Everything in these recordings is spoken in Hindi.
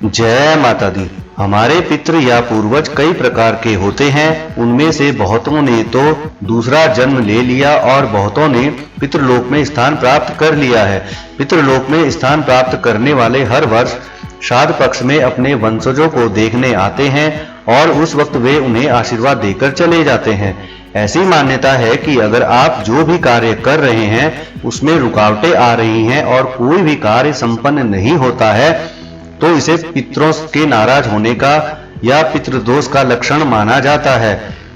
जय माता दी। हमारे पितृ या पूर्वज कई प्रकार के होते हैं। उनमें से बहुतों ने तो दूसरा जन्म ले लिया और बहुतों ने पितृलोक में स्थान प्राप्त कर लिया है। पितृलोक में स्थान प्राप्त करने वाले हर वर्ष श्राद्ध पक्ष में अपने वंशजों को देखने आते हैं और उस वक्त वे उन्हें आशीर्वाद देकर चले जाते हैं। ऐसी मान्यता है कि अगर आप जो भी कार्य कर रहे हैं उसमें रुकावटें आ रही हैं और कोई भी कार्य संपन्न नहीं होता है तो इसे पितरों के नाराज होने का या पितृदोष का लक्षण माना जाता है।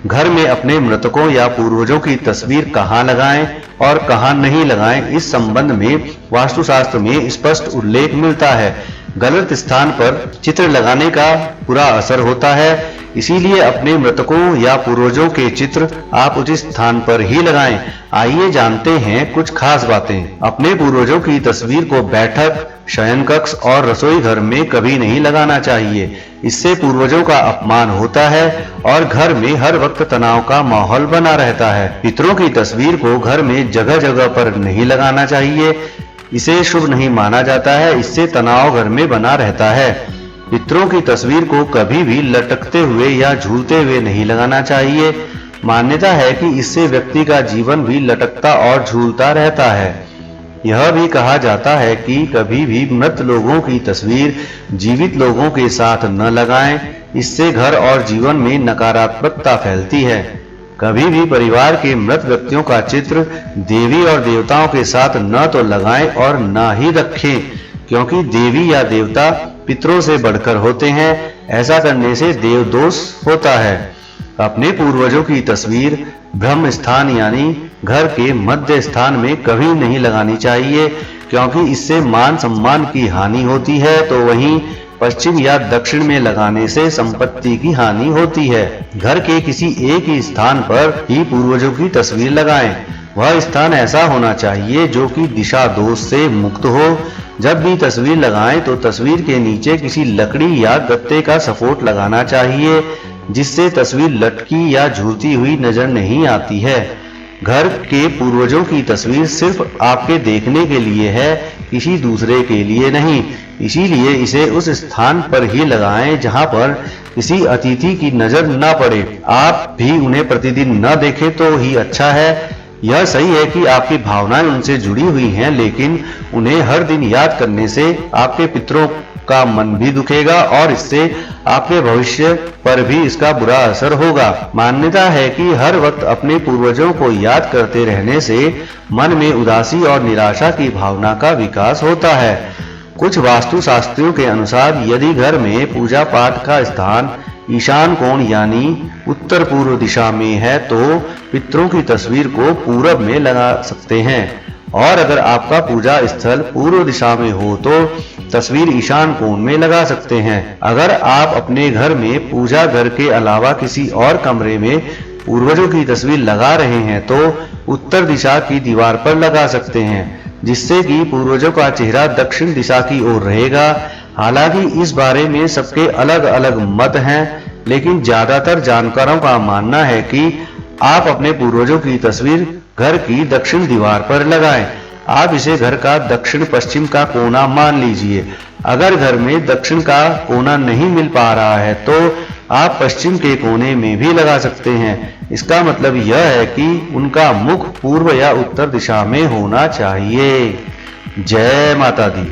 घर में अपने मृतकों या पूर्वजों की तस्वीर कहाँ लगाएं और कहाँ नहीं लगाएं, इस संबंध में वास्तुशास्त्र में स्पष्ट उल्लेख मिलता है। गलत स्थान पर चित्र लगाने का बुरा असर होता है, इसीलिए अपने मृतकों या पूर्वजों के चित्र आप उचित स्थान पर ही लगाएं। आइए जानते हैं कुछ खास बातें। अपने पूर्वजों की तस्वीर को बैठक, शयन कक्ष और रसोई घर में कभी नहीं लगाना चाहिए। इससे पूर्वजों का अपमान होता है और घर में हर वक्त तनाव का माहौल बना रहता है। पितरों की तस्वीर को घर में जगह जगह पर नहीं लगाना चाहिए, इसे शुभ नहीं माना जाता है। इससे तनाव घर में बना रहता है। पितरों की तस्वीर को कभी भी लटकते हुए या झूलते हुए नहीं लगाना चाहिए। मान्यता है कि इससे व्यक्ति का जीवन भी लटकता और झूलता रहता है। यह भी कहा जाता है कि कभी भी मृत लोगों की तस्वीर जीवित लोगों के साथ न लगाएं, इससे घर और जीवन में नकारात्मकता फैलती है। कभी भी परिवार के मृत व्यक्तियों का चित्र देवी और देवताओं के साथ न तो लगाएं और न ही रखें, क्योंकि देवी या देवता पितरों से बढ़कर होते हैं। ऐसा करने से देवदोष होता है। अपने पूर्वजों की तस्वीर ब्रह्म स्थान यानी घर के मध्य स्थान में कभी नहीं लगानी चाहिए, क्योंकि इससे मान सम्मान की हानि होती है। तो वहीं पश्चिम या दक्षिण में लगाने से संपत्ति की हानि होती है। घर के किसी एक ही स्थान पर ही पूर्वजों की तस्वीर लगाएं। वह स्थान ऐसा होना चाहिए जो कि दिशा दोष से मुक्त हो। जब भी तस्वीर लगाएं तो तस्वीर के नीचे किसी लकड़ी या गत्ते का सपोर्ट लगाना चाहिए, जिससे तस्वीर लटकी या झूलती हुई नजर नहीं आती है। घर के पूर्वजों की तस्वीर सिर्फ आपके देखने के लिए है, किसी दूसरे के लिए नहीं। इसीलिए इसे उस स्थान पर ही लगाएं जहां पर किसी अतिथि की नजर न पड़े। आप भी उन्हें प्रतिदिन न देखें तो ही अच्छा है। यह सही है कि आपकी भावनाएं उनसे जुड़ी हुई हैं, लेकिन उन्हें हर दिन याद करने से आपके पितरों का मन भी दुखेगा और इससे आपके भविष्य पर भी इसका बुरा असर होगा। मान्यता है कि हर वक्त अपने पूर्वजों को याद करते रहने से मन में उदासी और निराशा की भावना का विकास होता है। कुछ वास्तुशास्त्रियों के अनुसार यदि घर में पूजा पाठ का स्थान ईशान कोण यानी उत्तर पूर्व दिशा में है तो पितरों की तस्वीर को पूरब में लगा सकते हैं, और अगर आपका पूजा स्थल पूर्व दिशा में हो तो तस्वीर ईशान कोण में लगा सकते हैं। अगर आप अपने घर में पूजा घर के अलावा किसी और कमरे में पूर्वजों की तस्वीर लगा रहे हैं तो उत्तर दिशा की दीवार पर लगा सकते हैं, जिससे कि पूर्वजों का चेहरा दक्षिण दिशा की ओर रहेगा। हालांकि इस बारे में सबके अलग अलग मत हैं, लेकिन ज्यादातर जानकारों का मानना है कि आप अपने पूर्वजों की तस्वीर घर की दक्षिण दीवार पर लगाएं। आप इसे घर का दक्षिण पश्चिम का कोना मान लीजिए। अगर घर में दक्षिण का कोना नहीं मिल पा रहा है तो आप पश्चिम के कोने में भी लगा सकते हैं। इसका मतलब यह है कि उनका मुख पूर्व या उत्तर दिशा में होना चाहिए। जय माता दी।